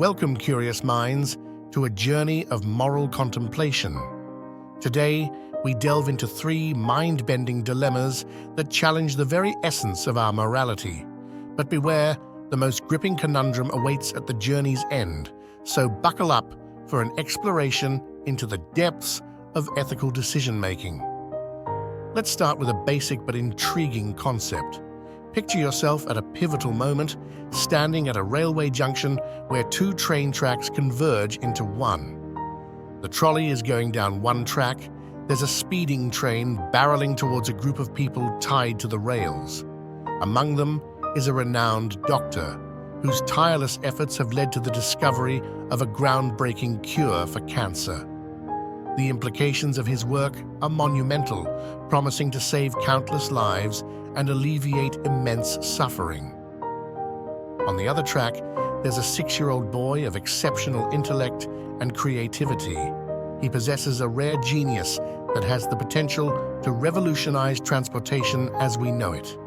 Welcome, curious minds, to a journey of moral contemplation. Today, we delve into three mind-bending dilemmas that challenge the very essence of our morality. But beware, the most gripping conundrum awaits at the journey's end, so buckle up for an exploration into the depths of ethical decision-making. Let's start with a basic but intriguing concept. Picture yourself at a pivotal moment, standing at a railway junction where two train tracks converge into one. The trolley is going down one track. There's a speeding train barreling towards a group of people tied to the rails. Among them is a renowned doctor, whose tireless efforts have led to the discovery of a groundbreaking cure for cancer. The implications of his work are monumental, promising to save countless lives and alleviate immense suffering. On the other track, there's a 6-year-old boy of exceptional intellect and creativity. He possesses a rare genius that has the potential to revolutionize transportation as we know it.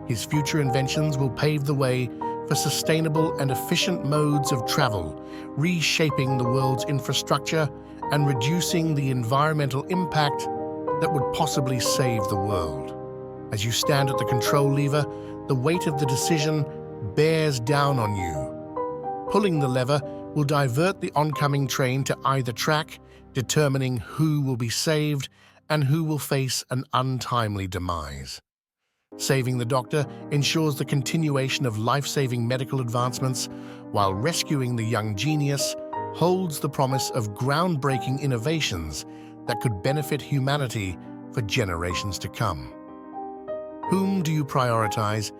His future inventions will pave the way for sustainable and efficient modes of travel, reshaping the world's infrastructure and reducing the environmental impact that would possibly save the world. As you stand at the control lever, the weight of the decision bears down on you. Pulling the lever will divert the oncoming train to either track, determining who will be saved and who will face an untimely demise. Saving the doctor ensures the continuation of life-saving medical advancements, while rescuing the young genius holds the promise of groundbreaking innovations that could benefit humanity for generations to come. Whom do you prioritize,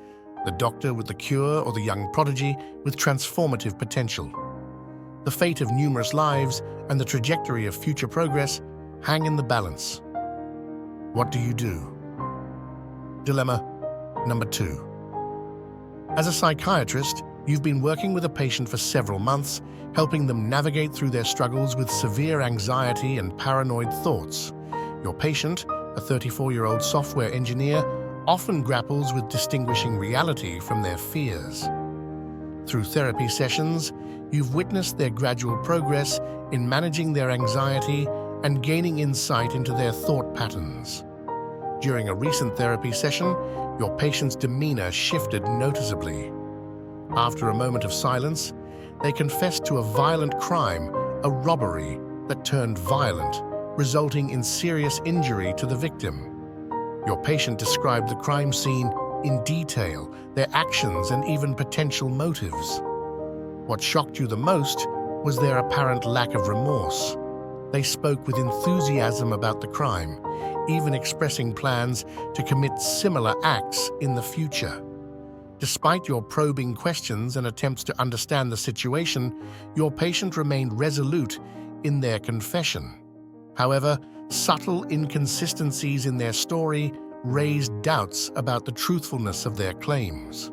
the doctor with the cure or the young prodigy with transformative potential? The fate of numerous lives and the trajectory of future progress hang in the balance. What do you do? Dilemma number 2. As a psychiatrist, you've been working with a patient for several months, helping them navigate through their struggles with severe anxiety and paranoid thoughts. Your patient, a 34-year-old software engineer, often grapples with distinguishing reality from their fears. Through therapy sessions, you've witnessed their gradual progress in managing their anxiety and gaining insight into their thought patterns. During a recent therapy session, your patient's demeanor shifted noticeably. After a moment of silence, they confessed to a violent crime, a robbery that turned violent, resulting in serious injury to the victim. Your patient described the crime scene in detail, their actions and even potential motives. What shocked you the most was their apparent lack of remorse. They spoke with enthusiasm about the crime, even expressing plans to commit similar acts in the future. Despite your probing questions and attempts to understand the situation, your patient remained resolute in their confession. However, subtle inconsistencies in their story raised doubts about the truthfulness of their claims.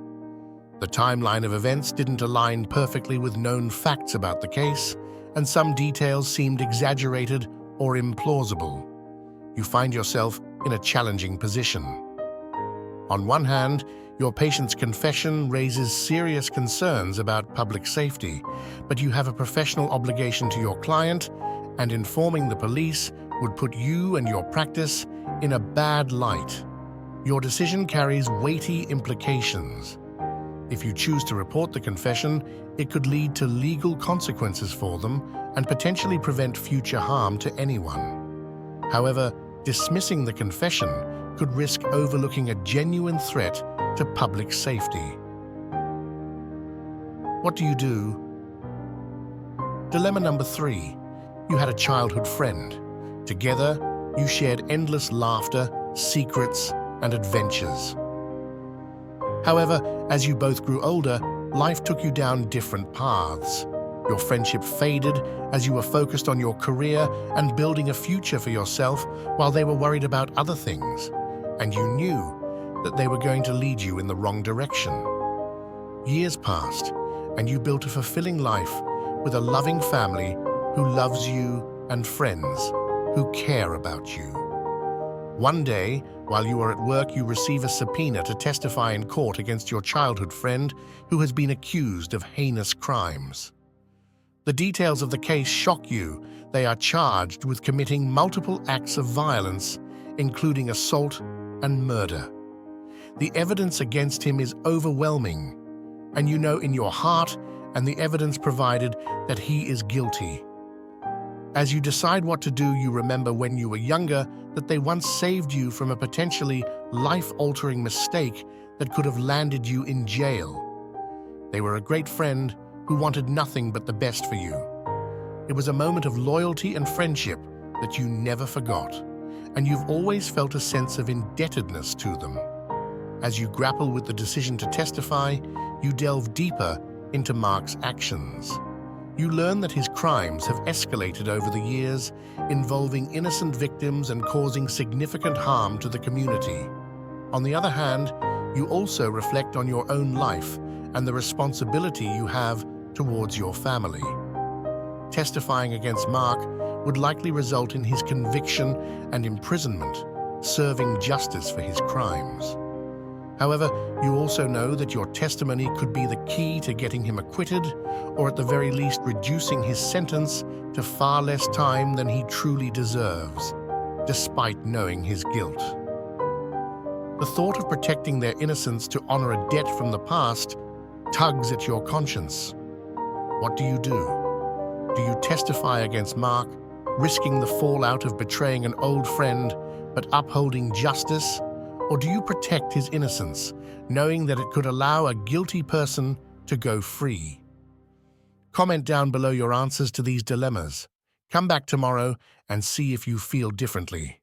The timeline of events didn't align perfectly with known facts about the case, and some details seemed exaggerated or implausible. You find yourself in a challenging position. On one hand, your patient's confession raises serious concerns about public safety, but you have a professional obligation to your client, and informing the police would put you and your practice in a bad light. Your decision carries weighty implications. If you choose to report the confession, it could lead to legal consequences for them and potentially prevent future harm to anyone. However, dismissing the confession could risk overlooking a genuine threat to public safety. What do you do? Dilemma number 3. You had a childhood friend. Together, you shared endless laughter, secrets, and adventures. However, as you both grew older, life took you down different paths. Your friendship faded as you were focused on your career and building a future for yourself, while they were worried about other things, and you knew that they were going to lead you in the wrong direction. Years passed, and you built a fulfilling life with a loving family who loves you and friends who care about you. One day, while you are at work, you receive a subpoena to testify in court against your childhood friend who has been accused of heinous crimes. The details of the case shock you. They are charged with committing multiple acts of violence, including assault and murder. The evidence against him is overwhelming, and you know in your heart and the evidence provided that he is guilty. As you decide what to do, you remember when you were younger that they once saved you from a potentially life-altering mistake that could have landed you in jail. They were a great friend who wanted nothing but the best for you. It was a moment of loyalty and friendship that you never forgot, and you've always felt a sense of indebtedness to them. As you grapple with the decision to testify, you delve deeper into Mark's actions. You learn that his crimes have escalated over the years, involving innocent victims and causing significant harm to the community. On the other hand, you also reflect on your own life and the responsibility you have towards your family. Testifying against Mark would likely result in his conviction and imprisonment, serving justice for his crimes. However, you also know that your testimony could be the key to getting him acquitted, or at the very least reducing his sentence to far less time than he truly deserves, despite knowing his guilt. The thought of protecting their innocence to honor a debt from the past tugs at your conscience. What do? Do you testify against Mark, risking the fallout of betraying an old friend but upholding justice? Or do you protect his innocence, knowing that it could allow a guilty person to go free? Comment down below your answers to these dilemmas. Come back tomorrow and see if you feel differently.